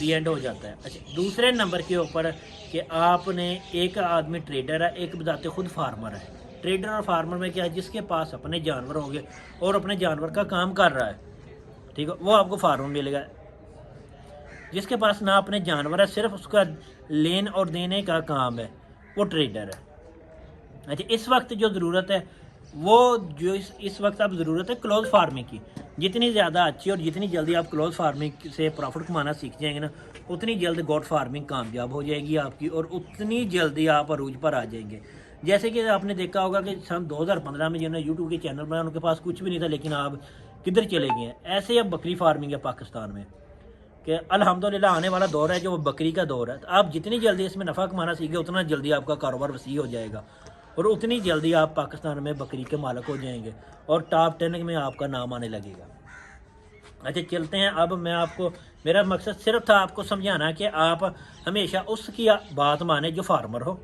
The end ہو جاتا ہے۔ اچھا دوسرے نمبر کے اوپر کہ آپ نے ایک آدمی ٹریڈر ہے، ایک بذات خود فارمر ہے۔ ٹریڈر اور فارمر میں کیا ہے، جس کے پاس اپنے جانور ہوں گے اور اپنے جانور کا کام کر رہا ہے، ٹھیک ہے، وہ آپ کو فارمر ملے گا۔ جس کے پاس نہ اپنے جانور ہے، صرف اس کا لین اور دینے کا کام ہے، وہ ٹریڈر ہے۔ اچھا اس وقت جو ضرورت ہے وہ جو اس وقت اب ضرورت ہے کلوز فارمنگ کی۔ جتنی زیادہ اچھی اور جتنی جلدی آپ کلوز فارمنگ سے پروفٹ کمانا سیکھ جائیں گے نا، اتنی جلد گوٹ فارمنگ کامیاب ہو جائے گی آپ کی، اور اتنی جلدی آپ عروج پر آ جائیں گے۔ جیسے کہ آپ نے دیکھا ہوگا کہ سن 2015 میں جنہوں نے یوٹیوب کے چینل بنایا ان کے پاس کچھ بھی نہیں تھا، لیکن آپ کدھر چلے گئے ہیں۔ ایسے ہی اب بکری فارمنگ ہے پاکستان میں کہ الحمدللہ آنے والا دور ہے جو وہ بکری کا دور ہے۔ تو آپ جتنی جلدی اس میں نفع کمانا سیکھیں اتنا جلدی آپ کا کاروبار وسیع ہو جائے گا، اور اتنی جلدی آپ پاکستان میں بکری کے مالک ہو جائیں گے اور ٹاپ 10 میں آپ کا نام آنے لگے گا۔ اچھا چلتے ہیں، اب میں آپ کو، میرا مقصد صرف تھا آپ کو سمجھانا کہ آپ ہمیشہ اس کی بات مانیں جو فارمر ہو،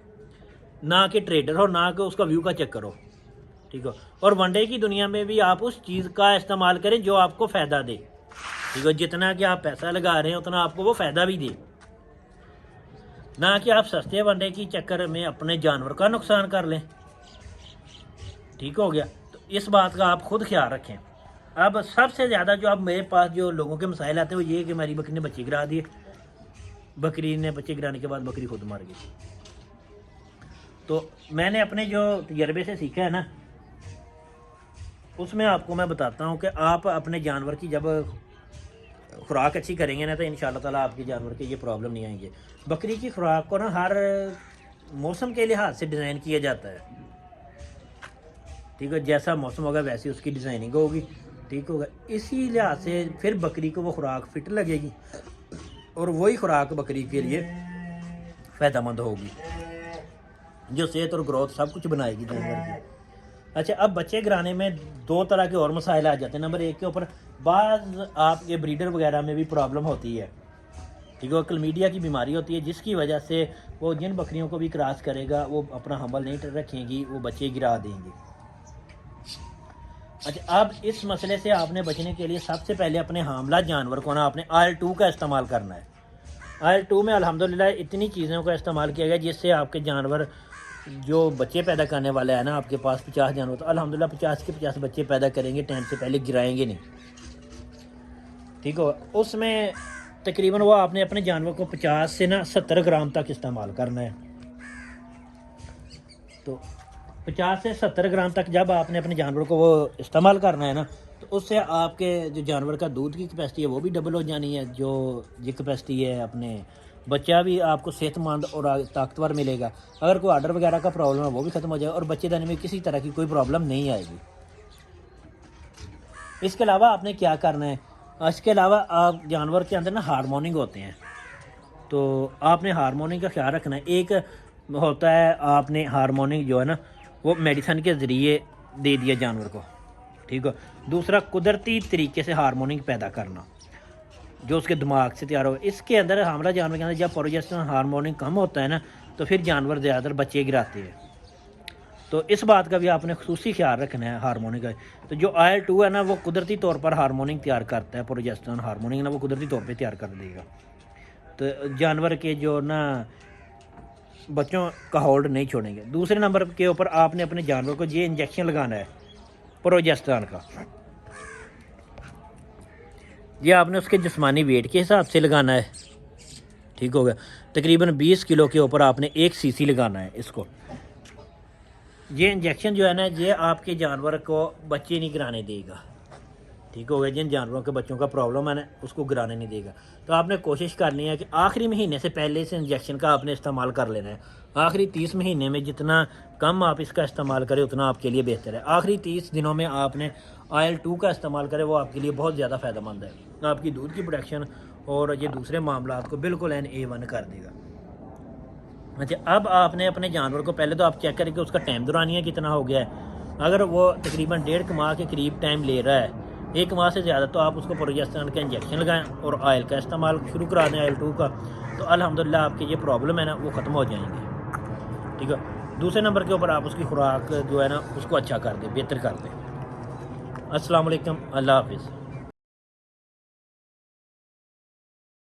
نہ کہ ٹریڈر ہو، نہ کہ اس کا ویو کا چکر ہو، ٹھیک ہے۔ اور ون ڈے کی دنیا میں بھی آپ اس چیز کا استعمال کریں جو آپ کو فائدہ دے، ٹھیک ہے۔ جتنا کہ آپ پیسہ لگا رہے ہیں اتنا آپ کو وہ فائدہ بھی دے، نہ کہ آپ سستے ون ڈے کی چکر میں اپنے جانور کا نقصان کر لیں، ٹھیک ہو گیا۔ تو اس بات کا آپ خود خیال رکھیں۔ اب سب سے زیادہ جو اب میرے پاس جو لوگوں کے مسائل آتے ہیں وہ یہ کہ ہماری بکری نے بچے گرا دیے، بکری نے بچے گرانے کے بعد بکری خود مر گئی۔ تو میں نے اپنے جو تجربے سے سیکھا ہے نا، اس میں آپ کو میں بتاتا ہوں کہ آپ اپنے جانور کی جب خوراک اچھی کریں گے نا تو انشاءاللہ تعالیٰ آپ کے جانور کے یہ پرابلم نہیں آئیں گے۔ بکری کی خوراک کو نا ہر موسم کے لحاظ سے ڈیزائن کیا جاتا ہے، ٹھیک ہے۔ جیسا موسم ہوگا ویسی اس کی ڈیزائننگ ہوگی، ٹھیک ہوگا۔ اسی لحاظ سے پھر بکری کو وہ خوراک فٹ لگے گی اور وہی خوراک بکری کے لیے فائدہ مند ہوگی، جو صحت اور گروتھ سب کچھ بنائے گی جانور کی۔ اچھا اب بچے گرانے میں دو طرح کے اور مسائل آ جاتے ہیں۔ نمبر ایک کے اوپر بعض آپ کے بریڈر وغیرہ میں بھی پرابلم ہوتی ہے، ٹھیک ہے، کلمیڈیا کی بیماری ہوتی ہے، جس کی وجہ سے وہ جن بکریوں کو بھی کراس کرے گا وہ اپنا حمل نہیں رکھیں گی، وہ بچے گرا دیں گے۔ اچھا اب اس مسئلے سے آپ نے بچنے کے لیے سب سے پہلے اپنے حاملہ جانور کو نا آپ نے IL-2 کا استعمال کرنا ہے۔ IL-2 میں الحمدللہ اتنی چیزوں کا استعمال کیا گیا جس سے آپ کے جانور جو بچے پیدا کرنے والے ہیں نا، آپ کے پاس 50 جانور تو الحمدللہ 50 کے 50 بچے پیدا کریں گے، ٹائم سے پہلے گرائیں گے نہیں، ٹھیک ہو۔ اس میں تقریباً وہ آپ نے اپنے جانور کو 50 سے نا 70 گرام تک استعمال کرنا ہے۔ تو 50 سے 70 گرام تک جب آپ نے اپنے جانور کو وہ استعمال کرنا ہے نا، تو اس سے آپ کے جو جانور کا دودھ کی کیپیسٹی ہے وہ بھی ڈبل ہو جانی ہے، جو یہ کیپیسٹی ہے اپنے بچہ بھی آپ کو صحت مند اور طاقتور ملے گا۔ اگر کوئی آرڈر وغیرہ کا پرابلم ہے وہ بھی ختم ہو جائے گا، اور بچے دینے میں کسی طرح کی کوئی پرابلم نہیں آئے گی۔ اس کے علاوہ آپ نے کیا کرنا ہے، اس کے علاوہ آپ جانور کے اندر نا ہارموننگ ہوتے ہیں، تو آپ نے ہارموننگ کا خیال رکھنا ہے۔ ایک ہوتا ہے آپ نے ہارموننگ جو ہے نا وہ میڈیسن کے ذریعے دے دیا جانور کو، ٹھیک ہے۔ دوسرا قدرتی طریقے سے ہارموننگ پیدا کرنا جو اس کے دماغ سے تیار ہو۔ اس کے اندر حاملہ جانور کے اندر جب پروجسٹرون ہارموننگ کم ہوتا ہے نا تو پھر جانور زیادہ تر بچے گراتے ہیں، تو اس بات کا بھی آپ نے خصوصی خیال رکھنا ہے ہارموننگ کا۔ تو جو IL-2 ہے نا وہ قدرتی طور پر ہارموننگ تیار کرتا ہے، پروجسٹرون ہارموننگ نا وہ قدرتی طور پہ تیار کر دے گا، تو جانور کے جو نا بچوں کا ہولڈ نہیں چھوڑیں گے۔ دوسرے نمبر کے اوپر آپ نے اپنے جانور کو یہ انجیکشن لگانا ہے پروجسٹرون کا، یہ آپ نے اس کے جسمانی ویٹ کے حساب سے لگانا ہے، ٹھیک ہو گیا۔ تقریباً 20 کلو کے اوپر آپ نے 1 cc لگانا ہے اس کو۔ یہ انجیکشن جو ہے نا یہ آپ کے جانور کو بچے نہیں گرانے دے گا، ٹھیک ہو گیا۔ جن جانوروں کے بچوں کا پرابلم ہے نا اس کو گرانے نہیں دے گا۔ تو آپ نے کوشش کرنی ہے کہ آخری مہینے سے پہلے سے انجیکشن کا آپ نے استعمال کر لینا ہے۔ آخری 30 مہینے میں جتنا کم آپ اس کا استعمال کریں اتنا آپ کے لیے بہتر ہے۔ آخری 30 دنوں میں آپ نے IL-2 کا استعمال کریں، وہ آپ کے لیے بہت زیادہ فائدہ مند ہے، آپ کی دودھ کی پروڈکشن اور یہ دوسرے معاملات کو بالکل A1 کر دے گا۔ اچھا اب آپ نے اپنے جانور کو پہلے تو آپ چیک کریں کہ اس کا ٹائم دورانیہ کتنا ہو گیا ہے۔ اگر وہ تقریباً 1.5 ماہ کے قریب ٹائم لے رہا ہے، 1 ماہ سے زیادہ، تو آپ اس کو پروجسٹرون کا انجیکشن لگائیں اور آئل کا استعمال شروع کرا دیں IL-2 کا، تو الحمدللہ آپ کی یہ پرابلم ہے نا وہ ختم ہو جائیں گے، ٹھیک ہے۔ دوسرے نمبر کے اوپر آپ اس کی خوراک جو ہے نا اس کو اچھا کر دیں، بہتر کر دیں۔ السلام علیکم، اللہ حافظ۔